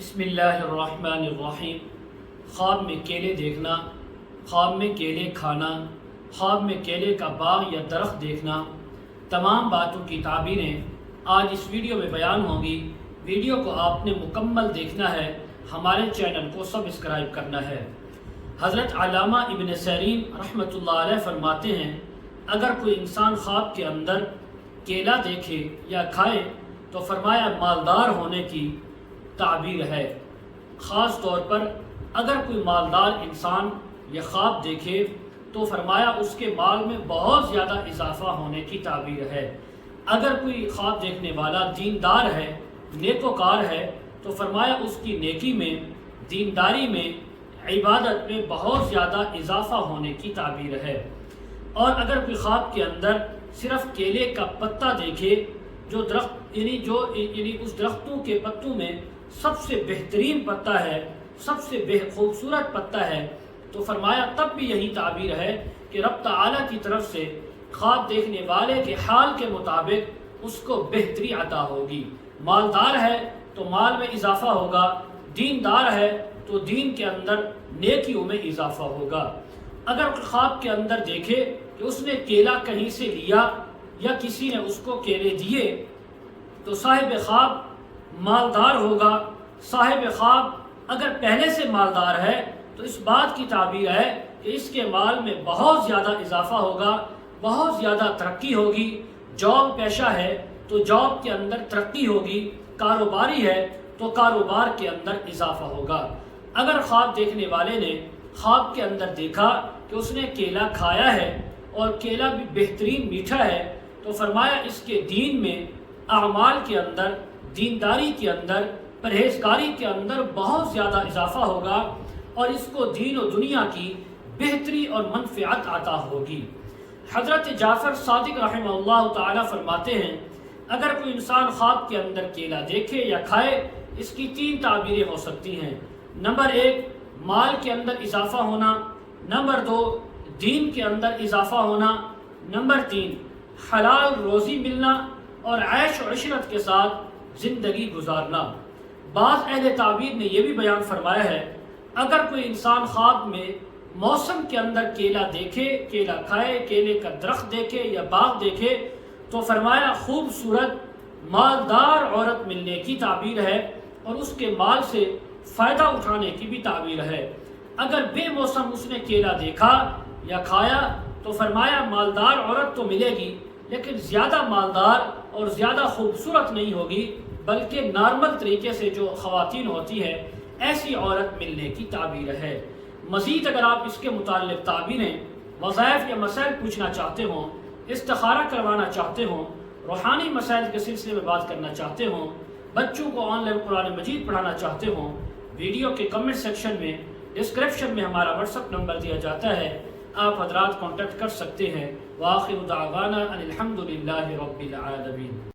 بسم اللہ الرحمن الرحیم۔ خواب میں کیلے دیکھنا، خواب میں کیلے کھانا، خواب میں کیلے کا باغ یا درخت دیکھنا، تمام باتوں کی تعبیریں آج اس ویڈیو میں بیان ہوں گی۔ ویڈیو کو آپ نے مکمل دیکھنا ہے، ہمارے چینل کو سبسکرائب کرنا ہے۔ حضرت علامہ ابن سیرین رحمۃ اللہ علیہ فرماتے ہیں، اگر کوئی انسان خواب کے اندر کیلا دیکھے یا کھائے تو فرمایا مالدار ہونے کی تعبیر ہے۔ خاص طور پر اگر کوئی مالدار انسان یہ خواب دیکھے تو فرمایا اس کے مال میں بہت زیادہ اضافہ ہونے کی تعبیر ہے۔ اگر کوئی خواب دیکھنے والا دیندار ہے، نیکوکار ہے، تو فرمایا اس کی نیکی میں، دینداری میں، عبادت میں بہت زیادہ اضافہ ہونے کی تعبیر ہے۔ اور اگر کوئی خواب کے اندر صرف کیلے کا پتا دیکھے، جو درخت یعنی اس درختوں کے پتوں میں سب سے بہترین پتا ہے، سب سے خوبصورت پتا ہے، تو فرمایا تب بھی یہی تعبیر ہے کہ رب تعالیٰ کی طرف سے خواب دیکھنے والے کے حال کے مطابق اس کو بہتری عطا ہوگی۔ مالدار ہے تو مال میں اضافہ ہوگا، دیندار ہے تو دین کے اندر نیکیوں میں اضافہ ہوگا۔ اگر خواب کے اندر دیکھے کہ اس نے کیلا کہیں سے لیا یا کسی نے اس کو کیلے دیے تو صاحب خواب مالدار ہوگا۔ صاحب خواب اگر پہلے سے مالدار ہے تو اس بات کی تعبیر ہے کہ اس کے مال میں بہت زیادہ اضافہ ہوگا، بہت زیادہ ترقی ہوگی۔ جاب پیشہ ہے تو جاب کے اندر ترقی ہوگی، کاروباری ہے تو کاروبار کے اندر اضافہ ہوگا۔ اگر خواب دیکھنے والے نے خواب کے اندر دیکھا کہ اس نے کیلا کھایا ہے اور کیلا بھی بہترین میٹھا ہے تو فرمایا اس کے دین میں، اعمال کے اندر، دینداری کے اندر، پرہیزگاری کے اندر بہت زیادہ اضافہ ہوگا اور اس کو دین و دنیا کی بہتری اور منفعت عطا ہوگی۔ حضرت جعفر صادق رحمہ اللہ تعالی فرماتے ہیں، اگر کوئی انسان خواب کے اندر کیلا دیکھے یا کھائے، اس کی 3 تعبیریں ہو سکتی ہیں۔ نمبر 1 مال کے اندر اضافہ ہونا، نمبر 2 دین کے اندر اضافہ ہونا، نمبر 3 حلال روزی ملنا اور عیش و عشرت کے ساتھ زندگی گزارنا۔ بعض اہل تعبیر نے یہ بھی بیان فرمایا ہے، اگر کوئی انسان خواب میں موسم کے اندر کیلا دیکھے، کیلا کھائے، کیلے کا درخت دیکھے یا باغ دیکھے تو فرمایا خوبصورت مالدار عورت ملنے کی تعبیر ہے اور اس کے مال سے فائدہ اٹھانے کی بھی تعبیر ہے۔ اگر بے موسم اس نے کیلا دیکھا یا کھایا تو فرمایا مالدار عورت تو ملے گی لیکن زیادہ مالدار اور زیادہ خوبصورت نہیں ہوگی، بلکہ نارمل طریقے سے جو خواتین ہوتی ہے ایسی عورت ملنے کی تعبیر ہے۔ مزید اگر آپ اس کے متعلق تعبیریں، وظائف یا مسائل پوچھنا چاہتے ہوں، استخارہ کروانا چاہتے ہوں، روحانی مسائل کے سلسلے میں بات کرنا چاہتے ہوں، بچوں کو آن لائن قرآن مجید پڑھانا چاہتے ہوں، ویڈیو کے کمنٹ سیکشن میں، ڈسکرپشن میں ہمارا واٹس ایپ نمبر دیا جاتا ہے، آپ حضرات کانٹیکٹ کر سکتے ہیں۔ وآخر دعوانا ان الحمد للہ رب العالمین۔